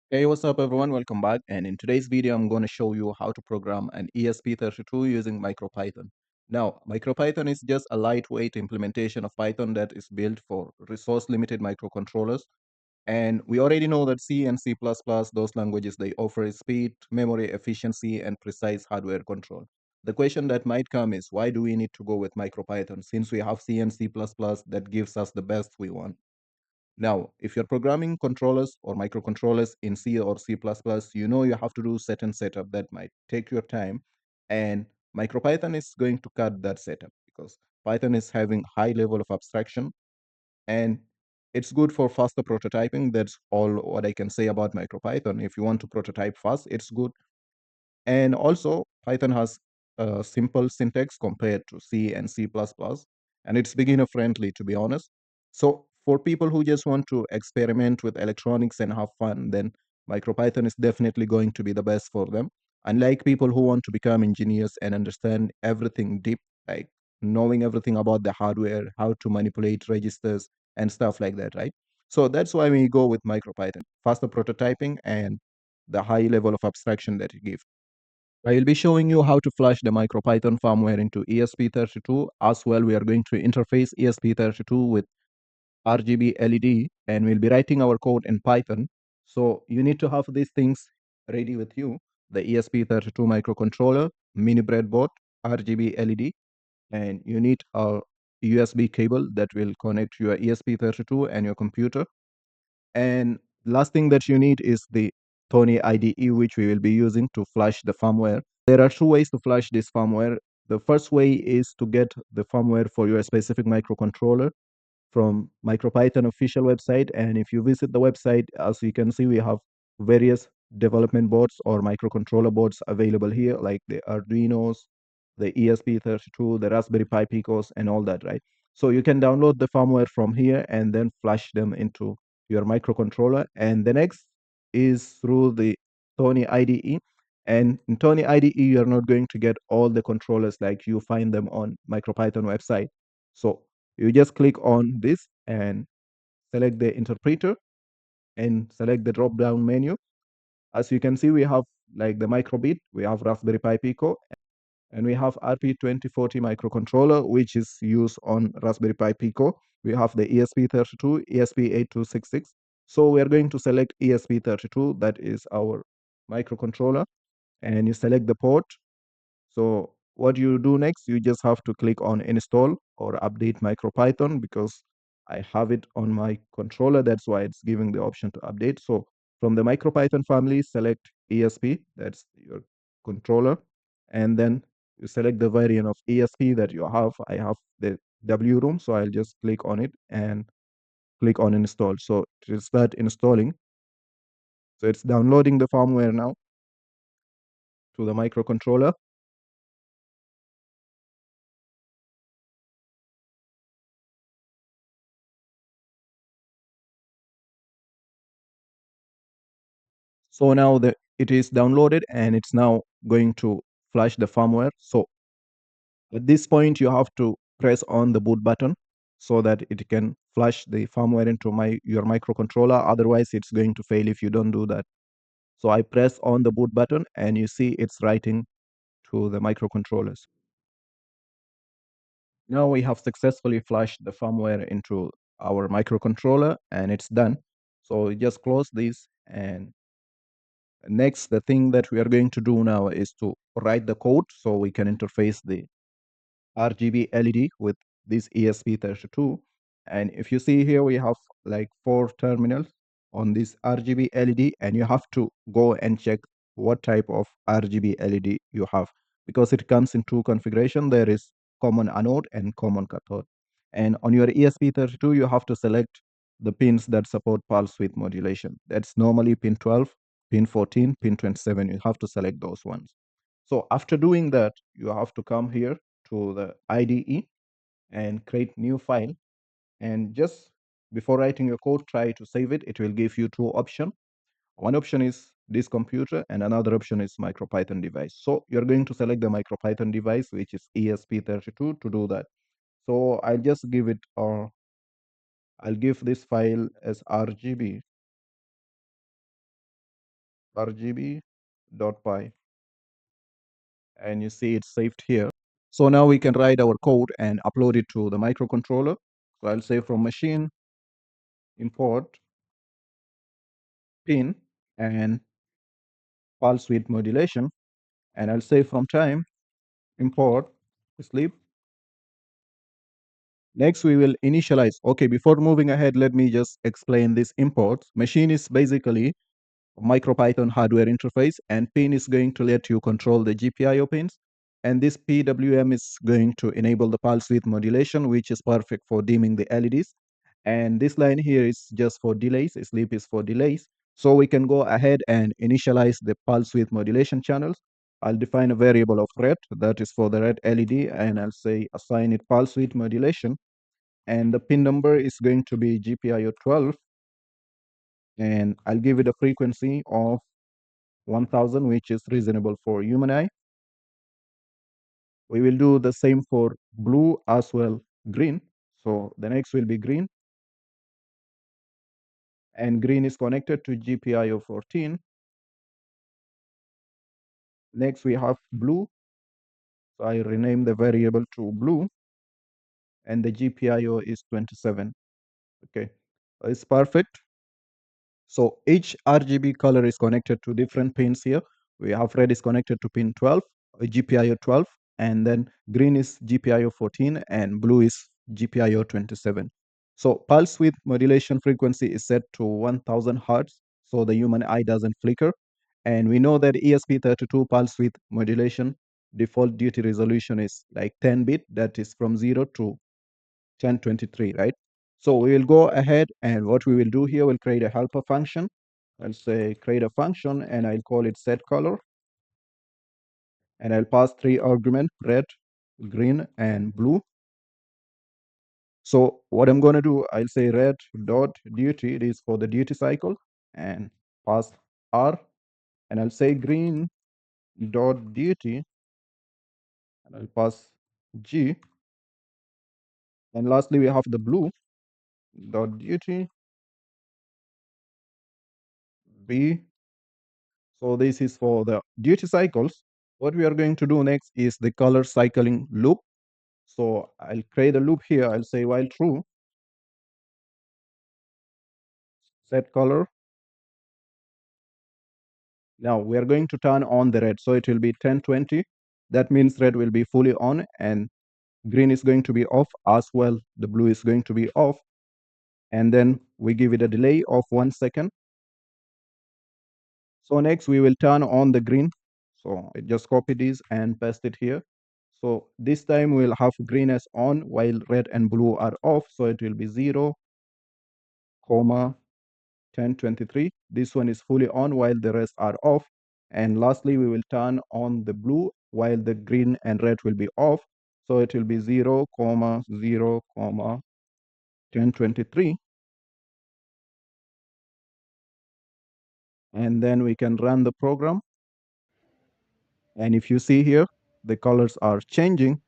Hey, what's up, everyone? Welcome back. And in today's video, I'm going to show you how to program an ESP32 using MicroPython. Now, MicroPython is just a lightweight implementation of Python that is built for resource-limited microcontrollers. And we already know that C and C++, those languages, they offer speed, memory efficiency, and precise hardware control. The question that might come is, why do we need to go with MicroPython since we have C and C++ that gives us the best we want? Now, if you're programming controllers or microcontrollers in C or C++, you know you have to do certain setup that might take your time. And MicroPython is going to cut that setup because Python is having high level of abstraction and it's good for faster prototyping. That's all what I can say about MicroPython. If you want to prototype fast, it's good. And also, Python has a simple syntax compared to C and C++, and it's beginner friendly, to be honest. So, for people who just want to experiment with electronics and have fun, then MicroPython is definitely going to be the best for them. Unlike people who want to become engineers and understand everything deep, like knowing everything about the hardware, how to manipulate registers, and stuff like that, right? So, that's why we go with MicroPython faster prototyping and the high level of abstraction that it gives. I will be showing you how to flash the MicroPython firmware into ESP32. As well, we are going to interface ESP32 with RGB LED and we'll be writing our code in Python. So you need to have these things ready with you. The ESP32 microcontroller, mini breadboard, RGB LED, and you need a USB cable that will connect your ESP32 and your computer. And last thing that you need is the Tony IDE, which we will be using to flash the firmware. There are two ways to flash this firmware. The first way is to get the firmware for your specific microcontroller from MicroPython official website. And if you visit the website, as you can see, we have various development boards or microcontroller boards available here, like the Arduinos, the ESP32, the Raspberry Pi Picos, and all that, right? So you can download the firmware from here and then flash them into your microcontroller. And the next is through the Tony IDE. And in Tony IDE, you're not going to get all the controllers like you find them on MicroPython website. So you just click on this and select the interpreter and select the drop down menu. As you can see, we have like the microbit, we have Raspberry Pi Pico, and we have RP2040 microcontroller, which is used on Raspberry Pi Pico. We have the ESP32, ESP8266. So we are going to select ESP32, that is our microcontroller, and you select the port. So what you do next, you just have to click on install or update MicroPython because I have it on my controller. That's why it's giving the option to update. So from the MicroPython family, select ESP, that's your controller, and then you select the variant of ESP that you have. I have the W room, so I'll just click on it and click on install. So to start installing, so it's downloading the firmware now to the microcontroller. So now it is downloaded and it's now going to flash the firmware. So at this point, you have to press on the boot button so that it can flash the firmware into your microcontroller. Otherwise, it's going to fail if you don't do that. So I press on the boot button and you see it's writing to the microcontrollers. Now we have successfully flashed the firmware into our microcontroller and it's done. So we just close this and next, the thing that we are going to do now is to write the code so we can interface the RGB LED with this ESP32. And if you see here, we have like 4 terminals on this RGB LED, and you have to go and check what type of RGB LED you have because it comes in two configuration. There is common anode and common cathode. And on your ESP32, you have to select the pins that support pulse width modulation. That's normally pin 12, pin 14, pin 27. You have to select those ones. So after doing that, you have to come here to the IDE and create new file. And just before writing your code, try to save it. It will give you two options. One option is this computer and another option is MicroPython device. So you're going to select the MicroPython device, which is ESP32 to do that. So I'll just give it, or I'll give this file as RGB rgb.py, and you see it's saved here. So now we can write our code and upload it to the microcontroller. So I'll say from machine import pin and pulse width modulation, and I'll say from time import sleep. Next, we will initialize. Okay, before moving ahead, let me just explain this import. Machine is basically MicroPython hardware interface, and pin is going to let you control the GPIO pins. And this PWM is going to enable the pulse width modulation, which is perfect for dimming the LEDs. And this line here is just for delays. Sleep is for delays. So we can go ahead and initialize the pulse width modulation channels. I'll define a variable of red, that is for the red LED, and I'll say assign it pulse width modulation. And the pin number is going to be GPIO 12, and I'll give it a frequency of 1000, which is reasonable for human eye. We will do the same for blue as well, green. So the next will be green, and green is connected to GPIO 14. Next we have blue, so I rename the variable to blue, and the GPIO is 27. Okay, it's perfect. So each RGB color is connected to different pins here. We have red is connected to pin 12, GPIO 12, and then green is GPIO 14, and blue is GPIO 27. So pulse width modulation frequency is set to 1000 hertz, so the human eye doesn't flicker. And we know that ESP32 pulse width modulation default duty resolution is like 10-bit, that is from 0 to 1023, right? So we will go ahead, and what we will do here, we'll create a helper function. I'll say create a function, and I'll call it set color, and I'll pass three arguments: red, green, and blue. So what I'm going to do, I'll say red dot duty, it is for the duty cycle, and pass R, and I'll say green dot duty, and I'll pass G, and lastly we have the blue dot duty B. So this is for the duty cycles. What we are going to do next is the color cycling loop. So I'll create a loop here. I'll say while true, set color. Now we are going to turn on the red. So it will be 1020. That means red will be fully on, and green is going to be off as well. The blue is going to be off. And then we give it a delay of 1 second. So next we will turn on the green. So I just copy this and paste it here. So this time we'll have green as on while red and blue are off. So it will be 0, comma 1023. This one is fully on while the rest are off. And lastly, we will turn on the blue while the green and red will be off. So it will be 0, comma 0, comma 1023. And then we can run the program. And if you see here, the colors are changing.